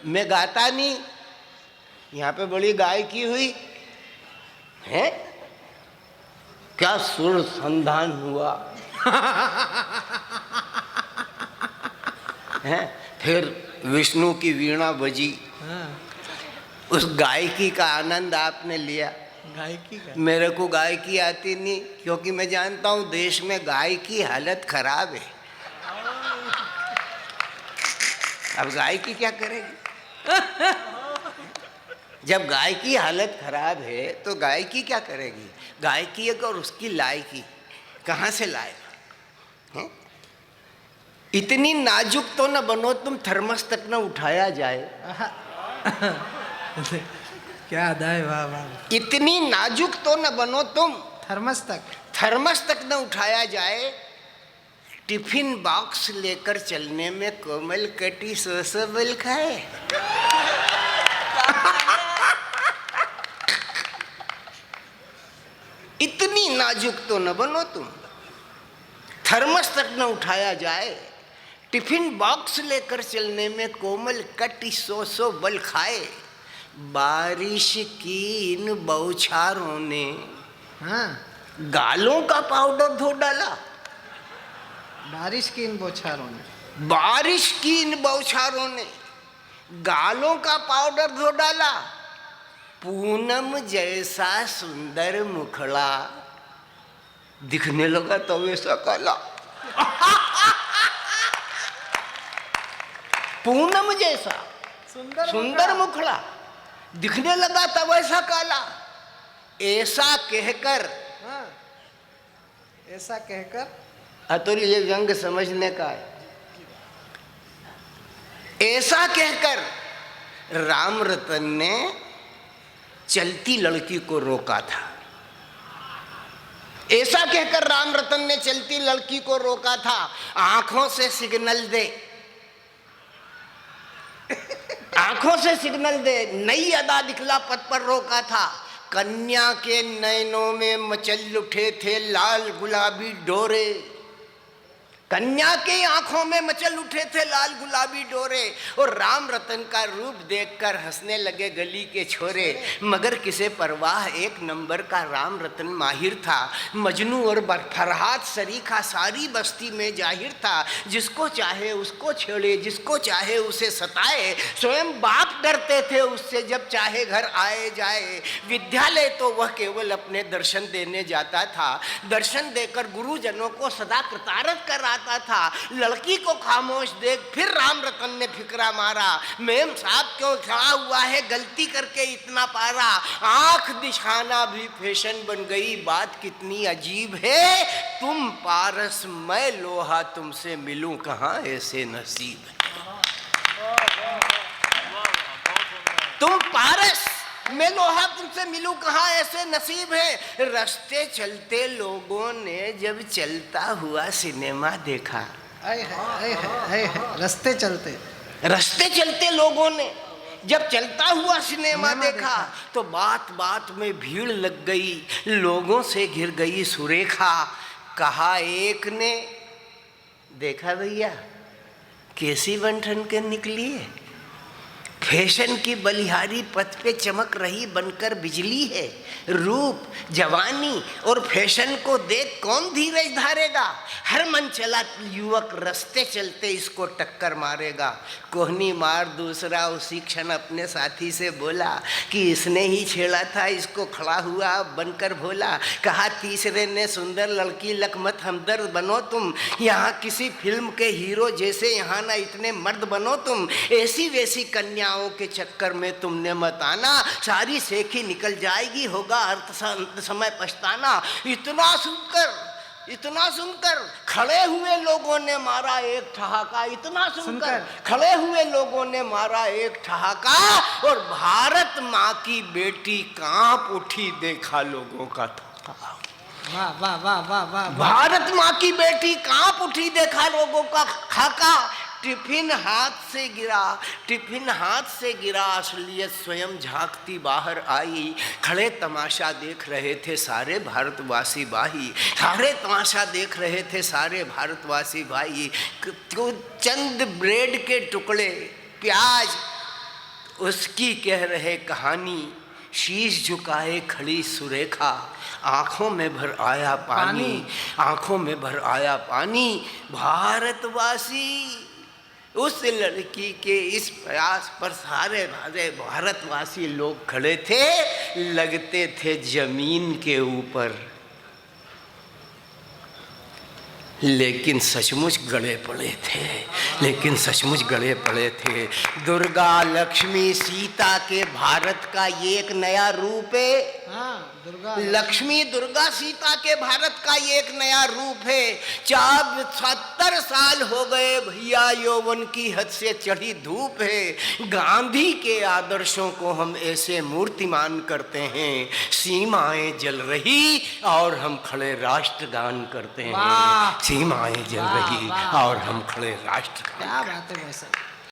मैं गाता नहीं, यहाँ पे बड़ी गायकी हुई है, क्या सुर संधान हुआ है। फिर विष्णु की वीणा बजी, उस गायकी का आनंद आपने लिया। गायकी का मेरे को गायकी आती नहीं, क्योंकि मैं जानता हूँ देश में गाय की हालत खराब है। अब गायकी क्या करेगी? जब गाय की हालत खराब है तो गायकी क्या करेगी? गायकी एक और उसकी लायकी कहाँ से लाएगा? इतनी नाजुक तो न बनो तुम थर्मस तक न उठाया जाए। क्या अदा है, वाह वाह। इतनी नाजुक तो न बनो तुम थर्मस तक न उठाया जाए। टिफिन बॉक्स लेकर चलने में कोमल कटी सोसबल खाए। इतनी नाजुक तो न बनो तुम, थर्मस तक न उठाया जाए। टिफिन बॉक्स लेकर चलने में कोमल कटी सो बल खाए। बारिश की इन बौछारों ने गालों का पाउडर धो डाला। बारिश की इन बौछारों ने गालों का पाउडर धो डाला। पूनम जैसा सुंदर मुखड़ा दिखने लगा तो वैसा काला। पूनम जैसा सुंदर मुखड़ा दिखने लगा तब वैसा काला। ऐसा कहकर अतुल ये व्यंग समझने का है। ऐसा कहकर राम रतन ने चलती लड़की को रोका था। ऐसा कहकर राम रतन ने चलती लड़की को रोका था। आंखों से सिग्नल दे, आंखों से सिग्नल दे, नई अदा दिखला पथ पर रोका था। कन्या के नैनों में मचल उठे थे लाल गुलाबी डोरे। कन्या के आंखों में मचल उठे थे लाल गुलाबी डोरे। और राम रतन का रूप देखकर हंसने लगे गली के छोरे। मगर किसे परवाह, एक नंबर का राम रतन माहिर था। मजनू और फरहाद सरीखा सारी बस्ती में जाहिर था। जिसको चाहे उसको छेड़े, जिसको चाहे उसे सताए। स्वयं बाप डरते थे उससे जब चाहे घर आए जाए। विद्यालय तो वह केवल अपने दर्शन देने जाता था। दर्शन देकर गुरुजनों को सदा कृतार्थ कर था। लड़की को खामोश देख फिर राम रतन ने फिक्रा मारा। मेम साहब क्यों खड़ा हुआ है, गलती करके इतना पारा। आंख दिखाना भी फैशन बन गई, बात कितनी अजीब है। तुम पारस मैं लोहा, तुमसे मिलूं कहां ऐसे नसीब है। तुम पारस मैं लोहा, तुमसे मिलूं कहाँ ऐसे नसीब है। रास्ते चलते लोगों ने जब चलता हुआ सिनेमा देखा। रास्ते चलते लोगों ने जब चलता हुआ सिनेमा देखा तो बात बात में भीड़ लग गई। लोगों से घिर गई सुरेखा। कहा एक ने, देखा भैया कैसी बन के निकली है। फैशन की बलिहारी पथ पे चमक रही बनकर बिजली है। रूप जवानी और फैशन को देख कौन धीरज धारेगा। हर मन चला युवक रास्ते चलते इसको टक्कर मारेगा। कोहनी मार दूसरा उसी क्षण अपने साथी से बोला कि इसने ही छेड़ा था इसको, खड़ा हुआ बनकर भोला। कहा तीसरे ने, सुंदर लड़की लकमत हमदर्द बनो तुम। यहाँ किसी फिल्म के हीरो जैसे यहाँ ना इतने मर्द बनो तुम। ऐसी वैसी कन्या के चक्कर में तुमने मत आना, सारी सेखी निकल जाएगी, होगा अर्थ समय पछताना। इतना सुनकर खड़े हुए लोगों ने मारा एक ठहाका। इतना सुनकर खड़े हुए लोगों ने मारा एक ठहाका। और भारत माँ की बेटी कांप उठी, देखा लोगों का था। वाह वाह वाह वाह वाह। भारत माँ की बेटी कांप उठी, देखा लोगों का खाका। टिफिन हाथ से गिरा, टिफिन हाथ से गिरा, असलियत स्वयं झांकती बाहर आई। खड़े तमाशा देख रहे थे सारे भारतवासी भाई, सारे तमाशा देख रहे थे सारे भारतवासी भाई। चंद ब्रेड के टुकड़े, प्याज, उसकी कह रहे कहानी। शीश झुकाए खड़ी सुरेखा, आंखों में भर आया पानी, आंखों में भर आया पानी। भारतवासी, उस लड़की के इस प्रयास पर सारे भारतवासी लोग खड़े थे, लगते थे जमीन के ऊपर, लेकिन सचमुच गड़े पड़े थे, लेकिन सचमुच गड़े पड़े थे। दुर्गा, लक्ष्मी, सीता के भारत का ये एक नया रूप है। हाँ, दुर्गा लक्ष्मी, दुर्गा, सीता के भारत का ये एक नया रूप है। 70 साल हो गए भैया, यौवन की हद से चढ़ी धूप है। गांधी के आदर्शों को हम ऐसे मूर्तिमान करते हैं, सीमाएं जल रही और हम खड़े राष्ट्रगान करते हैं। सीमाएं जल रही और हम खड़े राष्ट्रगान। क्या बात है भाई साहब।